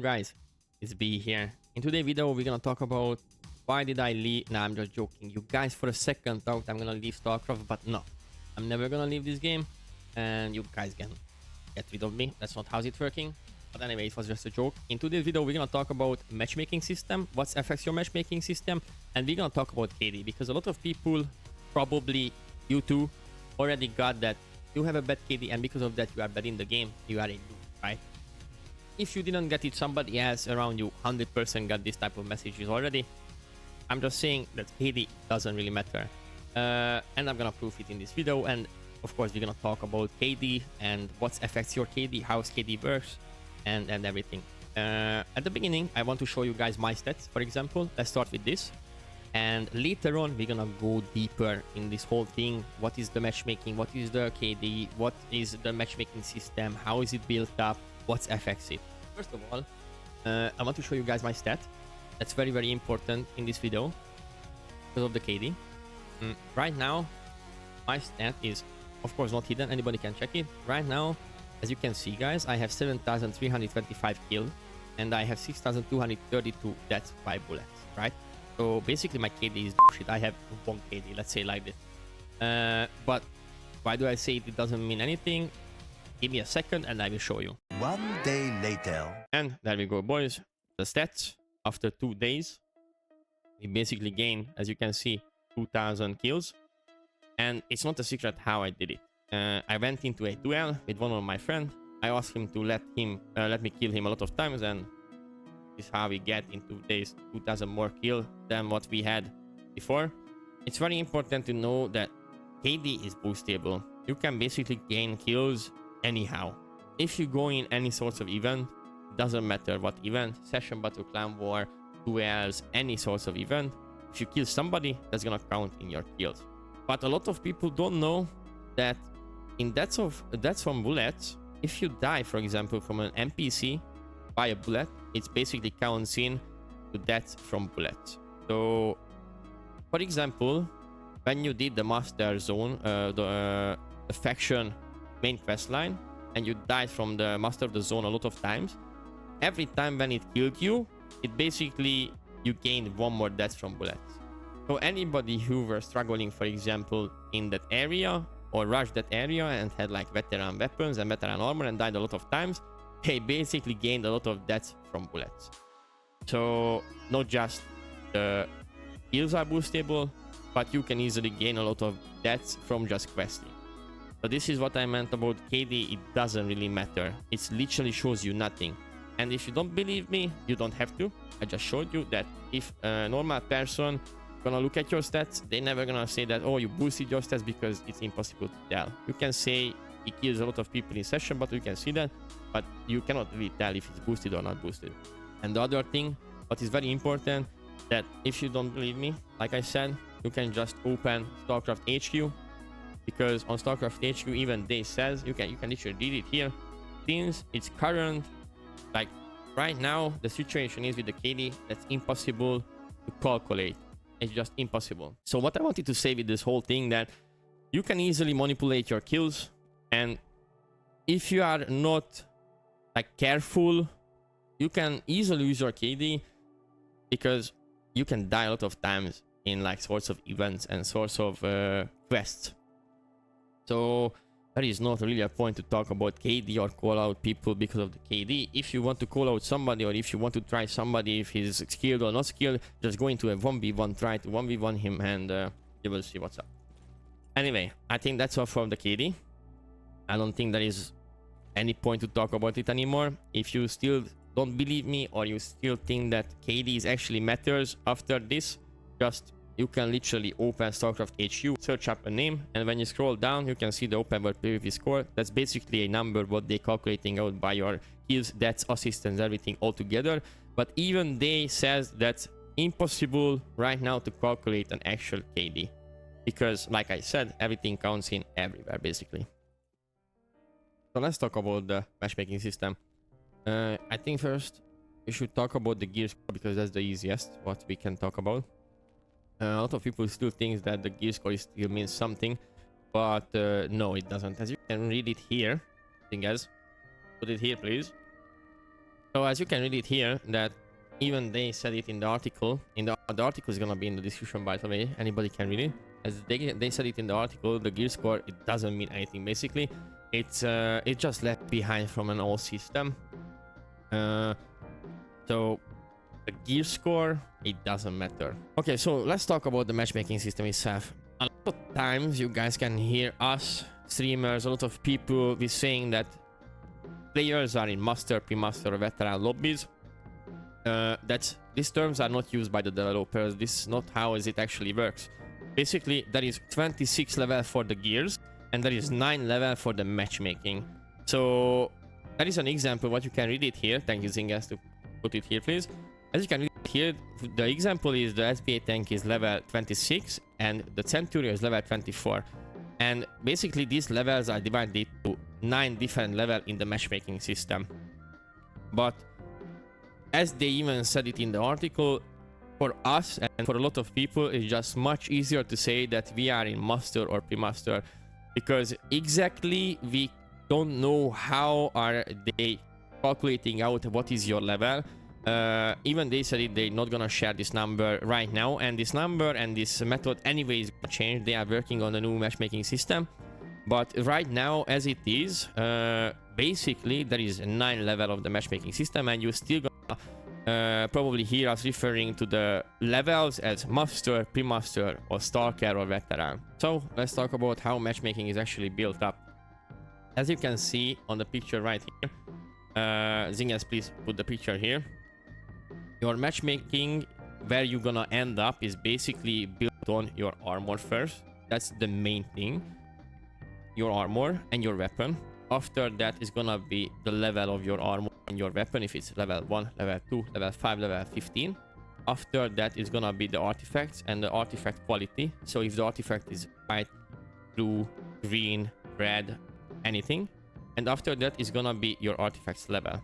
Hello guys, it's B here. In today's video we're gonna talk about why did I leave. Nah, I'm just joking. You guys for a second thought I'm gonna leave Stalcraft, but no, I'm never gonna leave this game and you guys can get rid of me. That's not how it's working. But anyway, it was just a joke. In today's video we're gonna talk about matchmaking system, what affects your matchmaking system, and we're gonna talk about KD because a lot of people, probably you too, already got that you have a bad KD and because of that you are bad in the game, you are a noob, right? If you didn't get it, somebody else around you 100% got this type of messages already. I'm just saying that KD doesn't really matter. And I'm gonna prove it in this video. And of course, we're gonna talk about KD and what affects your KD, how KD works, and everything. At the beginning, I want to show you guys my stats, for example. Let's start with this. And later on, we're gonna go deeper in this whole thing. What is the matchmaking? What is the KD? What is the matchmaking system? How is it built up? What affects it? First of all, I want to show you guys my stat. That's very, very important in this video because of the KD. Right now, my stat is, of course, not hidden. Anybody can check it. Right now, as you can see, guys, I have 7,325 kills and I have 6,232 deaths by bullets, right? So basically, my KD is shit. I have 1 KD, let's say like this. But why do I say it doesn't mean anything? Give me a second and I will show you. 1 day later. And there we go, boys. The stats after 2 days. We basically gained, as you can see, 2,000 kills. And it's not a secret how I did it. I went into a duel with one of my friends. I asked him to let me kill him a lot of times, and this is how we get in 2 days 2,000 more kills than what we had before. It's very important to know that KD is boostable. You can basically gain kills anyhow. If you go in any sorts of event, doesn't matter what event, session battle, clan war, duels, any sorts of event, if you kill somebody, that's gonna count in your kills. But a lot of people don't know that in deaths from bullets, if you die, for example, from an NPC by a bullet, it's basically counts in to deaths from bullets. So, for example, when you did the master zone, the faction main quest line, and you died from the master of the zone a lot of times, every time when it killed you, it basically you gained 1 more death from bullets. So anybody who were struggling, for example, in that area or rushed that area and had like veteran weapons and veteran armor and died a lot of times, they basically gained a lot of deaths from bullets. So not just the kills are boostable, but you can easily gain a lot of deaths from just questing. So this is what I meant about KD. It doesn't really matter. It literally shows you nothing. And if you don't believe me, you don't have to. I just showed you that if a normal person gonna look at your stats, they're never gonna say that, oh, you boosted your stats, because it's impossible to tell. You can say he kills a lot of people in session, but you can see that, but you cannot really tell if it's boosted or not boosted. And the other thing, what is very important, that if you don't believe me, like I said, you can just open Stalcraft HQ. Because on Stalcraft HQ, even they says you can literally read it here. Since it's current, like right now, the situation is with the KD that's impossible to calculate. It's just impossible. So what I wanted to say with this whole thing, that you can easily manipulate your kills, and if you are not like careful, you can easily lose your KD because you can die a lot of times in like sorts of events and sorts of quests. So there is not really a point to talk about KD or call out people because of the KD. If you want to call out somebody, or if you want to try somebody if he's skilled or not skilled, just go into a 1v1, try to 1v1 him, and you will see what's up. Anyway, I think that's all from the KD. I don't think there is any point to talk about it anymore. If you still don't believe me, or you still think that KD is actually matters after this, just you can literally open Stalcraft HQ, search up a name, and when you scroll down, you can see the open world PvP score. That's basically a number what they're calculating out by your kills, deaths, assistance, everything all together. But even they says that's impossible right now to calculate an actual KD, because like I said, everything counts in everywhere basically. So let's talk about the matchmaking system. I think first we should talk about the gear score, because that's the easiest what we can talk about. A lot of people still think that the gear score still means something, but no, it doesn't. As you can read it here, put it here, please. So as you can read it here, that even they said it in the article. The article is gonna be in the description, by the way. Anybody can read it. As they said it in the article, the gear score, it doesn't mean anything. Basically, it's just left behind from an old system. So the gear score, it doesn't matter. Okay, so let's talk about the matchmaking system itself. A lot of times you guys can hear us streamers, a lot of people be saying that players are in master, pre-master, or veteran lobbies. These terms are not used by the developers. This is not how it actually works. Basically, there is 26 level for the gears and there is 9 level for the matchmaking. So that is an example what you can read it here. Thank you, Zingas, to put it here, please. As you can read it here, the example is the SBA tank is level 26 and the Centurion is level 24. And basically these levels are divided to 9 different levels in the matchmaking system. But as they even said it in the article, for us and for a lot of people, it's just much easier to say that we are in master or pre-master, because exactly we don't know how are they calculating out what is your level. Even they said it, they're not gonna share this number right now, and this number and this method anyway is gonna change. They are working on a new matchmaking system, but right now as it is, basically there is a 9 level of the matchmaking system, and you still gonna probably hear us referring to the levels as master, pre-master, or stalker, or veteran. So let's talk about how matchmaking is actually built up. As you can see on the picture right here, Zingas, please put the picture here. Your matchmaking, where you're gonna end up, is basically built on your armor first. That's the main thing. Your armor and your weapon. After that is gonna be the level of your armor and your weapon, if it's level 1, level 2, level 5, level 15. After that is gonna be the artifacts and the artifact quality. So if the artifact is white, blue, green, red, anything. And after that is gonna be your artifacts level.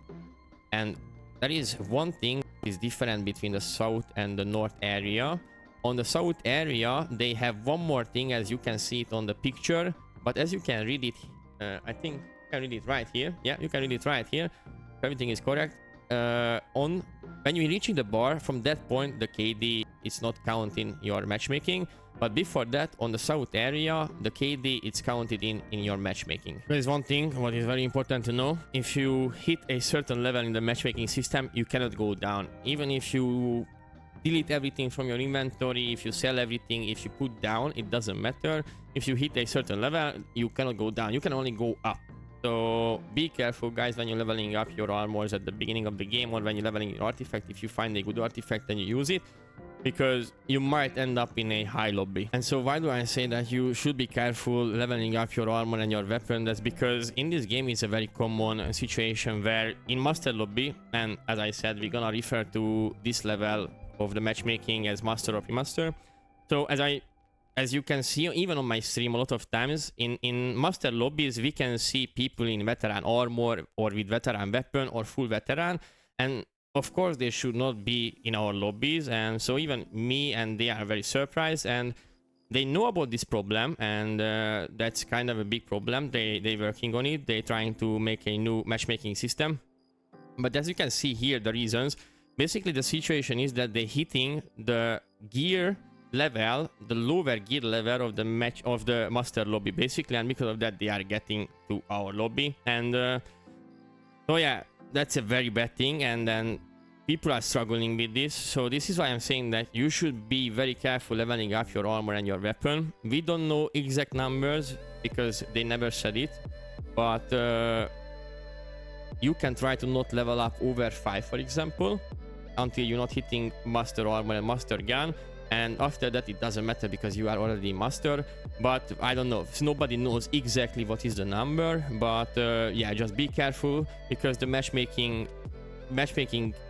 And there is one thing is different between the south and the north area. On the south area, they have one more thing, as you can see it on the picture. But as you can read it, I think you can read it right here. Yeah, you can read it right here. Everything is correct. When you're reaching the bar, from that point, the KD is not counting your matchmaking. But before that, on the south area, the KD it's counted in your matchmaking. There is one thing what is very important to know. If you hit a certain level in the matchmaking system, you cannot go down. Even if you delete everything from your inventory, if you sell everything, if you put down, it doesn't matter. If you hit a certain level, you cannot go down. You can only go up. So be careful, guys, when you're leveling up your armors at the beginning of the game, or when you're leveling your artifact. If you find a good artifact, then you use it, because you might end up in a high lobby. And so why do I say that you should be careful leveling up your armor and your weapon? That's because in this game it's a very common situation where in master lobby, and as I said, we're gonna refer to this level of the matchmaking as master or pre-master. So as you can see, even on my stream, a lot of times in master lobbies, we can see people in veteran armor or with veteran weapon or full veteran. And of course, they should not be in our lobbies. And so even me and they are very surprised. And they know about this problem. And that's kind of a big problem. They're working on it. They're trying to make a new matchmaking system. But as you can see here, the reasons. Basically, the situation is that they're hitting the gear level, the lower gear level of the master lobby, basically, and because of that they are getting to our lobby. And so yeah, that's a very bad thing, and then people are struggling with this. So this is why I'm saying that you should be very careful leveling up your armor and your weapon. We don't know exact numbers because they never said it, but you can try to not level up over 5, for example, until you're not hitting master armor and master gun. And after that, it doesn't matter because you are already master. But I don't know, nobody knows exactly what is the number. But yeah, just be careful, because the matchmaking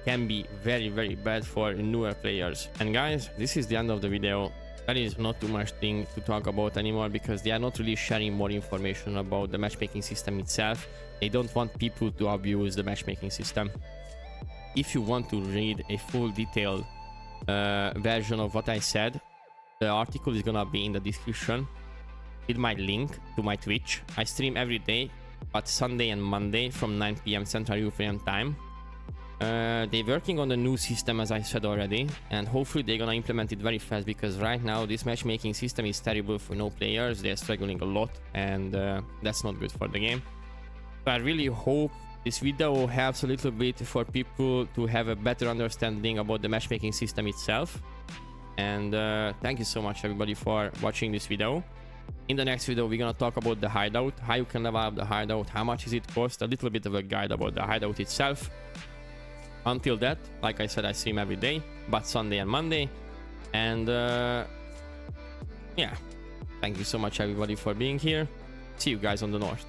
can be very, very bad for newer players. And guys, this is the end of the video. There is not too much thing to talk about anymore, because they are not really sharing more information about the matchmaking system itself. They don't want people to abuse the matchmaking system. If you want to read a full detailed version of what I said, the article is gonna be in the description with my link to my Twitch. I stream every day, but Sunday and Monday from 9 PM Central European time. They're working on the new system, as I said already, and hopefully they're gonna implement it very fast, because right now this matchmaking system is terrible for no players. They're struggling a lot, and that's not good for the game. So I really hope this video helps a little bit for people to have a better understanding about the matchmaking system itself. And thank you so much everybody for watching this video. In the next video we're gonna talk about the hideout, how you can level up the hideout, how much is it cost, a little bit of a guide about the hideout itself. Until that, like I said, I stream every day, but Sunday and Monday. And yeah, thank you so much everybody for being here. See you guys on the north.